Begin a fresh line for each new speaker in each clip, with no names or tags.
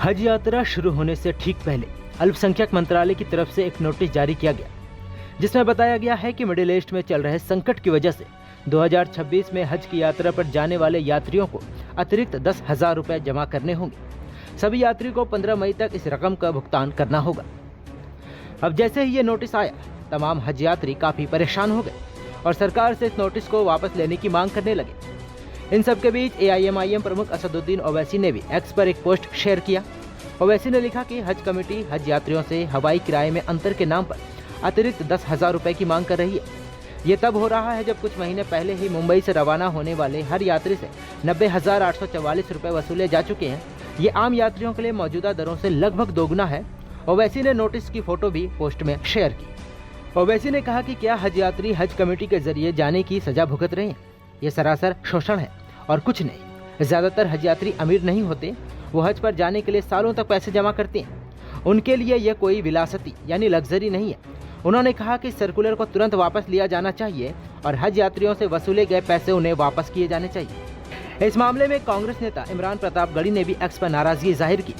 हज यात्रा शुरू होने से ठीक पहले अल्पसंख्यक मंत्रालय की तरफ से एक नोटिस जारी किया गया, जिसमें बताया गया है कि मिडिल ईस्ट में चल रहे संकट की वजह से 2026 में हज की यात्रा पर जाने वाले यात्रियों को अतिरिक्त 10,000 रुपए जमा करने होंगे। सभी यात्रियों को 15 मई तक इस रकम का भुगतान करना होगा। अब जैसे ही ये नोटिस आया, तमाम हज यात्री काफी परेशान हो गए और सरकार से इस नोटिस को वापस लेने की मांग करने लगे। इन सब के बीच AIMIM प्रमुख असदुद्दीन ओवैसी ने भी एक्स पर एक पोस्ट शेयर किया। ओवैसी ने लिखा कि हज कमेटी हज यात्रियों से हवाई किराए में अंतर के नाम पर अतिरिक्त 10,000 रुपए की मांग कर रही है। ये तब हो रहा है जब कुछ महीने पहले ही मुंबई से रवाना होने वाले हर यात्री से 90,844 रुपए वसूले जा चुके हैं। ये आम यात्रियों के लिए मौजूदा दरों से लगभग दोगुना है। ओवैसी ने नोटिस की फोटो भी पोस्ट में शेयर की। ओवैसी ने कहा कि क्या हज यात्री हज कमेटी के जरिए जाने की सजा भुगत रहे हैं? ये सरासर शोषण है और कुछ नहीं। ज्यादातर हज यात्री अमीर नहीं होते, वो हज पर जाने के लिए सालों तक पैसे जमा करते हैं। उनके लिए यह कोई विलासती यानी लग्जरी नहीं है। उन्होंने कहा कि सर्कुलर को तुरंत वापस लिया जाना चाहिए और हज यात्रियों से वसूले गए पैसे उन्हें वापस किए जाने चाहिए। इस मामले में कांग्रेस नेता इमरान प्रतापगढ़ी ने भी एक्स पर नाराजगी जाहिर की।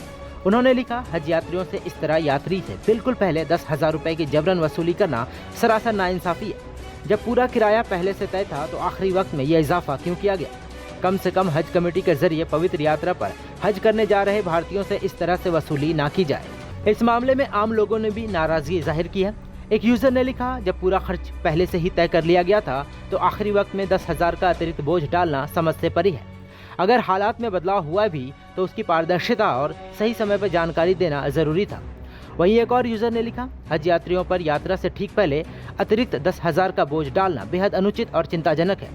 उन्होंने लिखा, हज यात्रियों से इस तरह यात्री से बिल्कुल पहले 10,000 रुपए की जबरन वसूली करना सरासर नाइंसाफी है। जब पूरा किराया पहले से तय था तो आखिरी वक्त में यह इजाफा क्यों किया गया? कम से कम हज कमेटी के जरिए पवित्र यात्रा पर हज करने जा रहे भारतीयों से इस तरह से वसूली ना की जाए। इस मामले में आम लोगों ने भी नाराजगी जाहिर की है। एक यूजर ने लिखा, जब पूरा खर्च पहले से ही तय कर लिया गया था तो आखिरी वक्त में 10,000 का अतिरिक्त बोझ डालना समझ से परे है। अगर हालात में बदलाव हुआ भी तो उसकी पारदर्शिता और सही समय पर जानकारी देना जरूरी था। वहीं एक और यूजर ने लिखा, हज यात्रियों पर यात्रा से ठीक पहले अतिरिक्त 10,000 का बोझ डालना बेहद अनुचित और चिंताजनक है।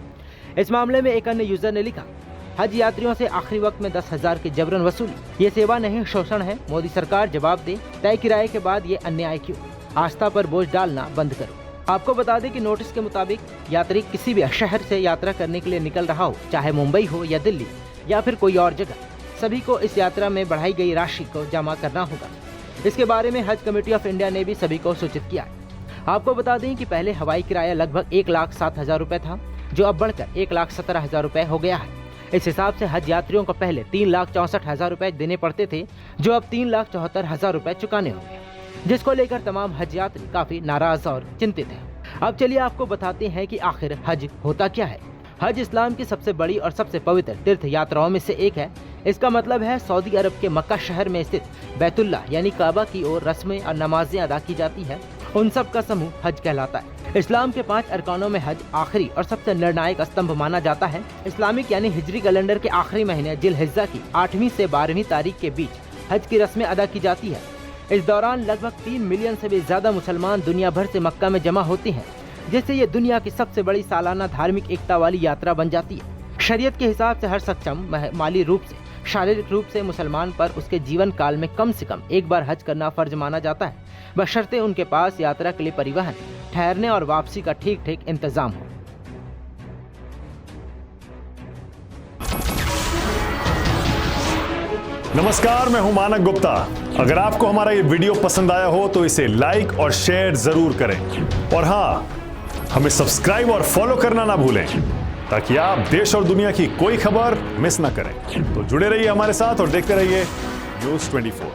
इस मामले में एक अन्य यूजर ने लिखा, हज यात्रियों से आखिरी वक्त में 10,000 की जबरन वसूली ये सेवा नहीं शोषण है। मोदी सरकार जवाब दे, तय किराए के बाद ये अन्याय क्यों? आस्था पर बोझ डालना बंद करो। आपको बता दें कि नोटिस के मुताबिक यात्री किसी भी शहर से यात्रा करने के लिए निकल रहा हो, चाहे मुंबई हो या दिल्ली या फिर कोई और जगह, सभी को इस यात्रा में बढ़ाई गई राशि को जमा करना होगा। इसके बारे में हज कमेटी ऑफ इंडिया ने भी सभी को सूचित किया है। आपको बता दें कि पहले हवाई किराया लगभग 1,07,000 रुपए था, जो अब बढ़कर 1,17,000 रुपए हो गया है। इस हिसाब से हज यात्रियों को पहले 3,64,000 रुपए देने पड़ते थे, जो अब 3,74,000 रुपए चुकाने होंगे, जिसको लेकर तमाम हज यात्री काफी नाराज और चिंतित हैं। अब चलिए आपको बताते हैं कि आखिर हज होता क्या है। हज इस्लाम की सबसे बड़ी और सबसे पवित्र तीर्थ यात्राओं में से एक है। इसका मतलब है सऊदी अरब के मक्का शहर में स्थित बैतुल्लाह यानी काबा की ओर रस्में और नमाजें अदा की जाती है। उन सब का समूह हज कहलाता है। इस्लाम के 5 अरकानों में हज आखिरी और सबसे निर्णायक स्तंभ माना जाता है। इस्लामिक यानी हिजरी कैलेंडर के आखिरी महीने जिलहिज्जा की 8वीं से 12वीं तारीख के बीच हज की रस्में अदा की जाती है। इस दौरान लगभग 3 मिलियन से भी ज्यादा मुसलमान दुनिया भर से मक्का में जमा होते हैं, जिससे ये दुनिया की सबसे बड़ी सालाना धार्मिक एकता वाली यात्रा बन जाती है। शरीयत के हिसाब से हर सक्षम माली रूप से, शारीरिक रूप से मुसलमान पर उसके जीवन काल में कम से कम एक बार हज करना फर्ज माना जाता है, बशर्ते उनके पास यात्रा के लिए परिवहन, ठहरने और वापसी का ठीक ठीक इंतजाम हो।
नमस्कार, मैं हूं मानक गुप्ता। अगर आपको हमारा ये वीडियो पसंद आया हो तो इसे लाइक और शेयर जरूर करें, और हाँ, हमें सब्सक्राइब और फॉलो करना ना भूलें, ताकि आप देश और दुनिया की कोई खबर मिस ना करें। तो जुड़े रहिए हमारे साथ और देखते रहिए News 24।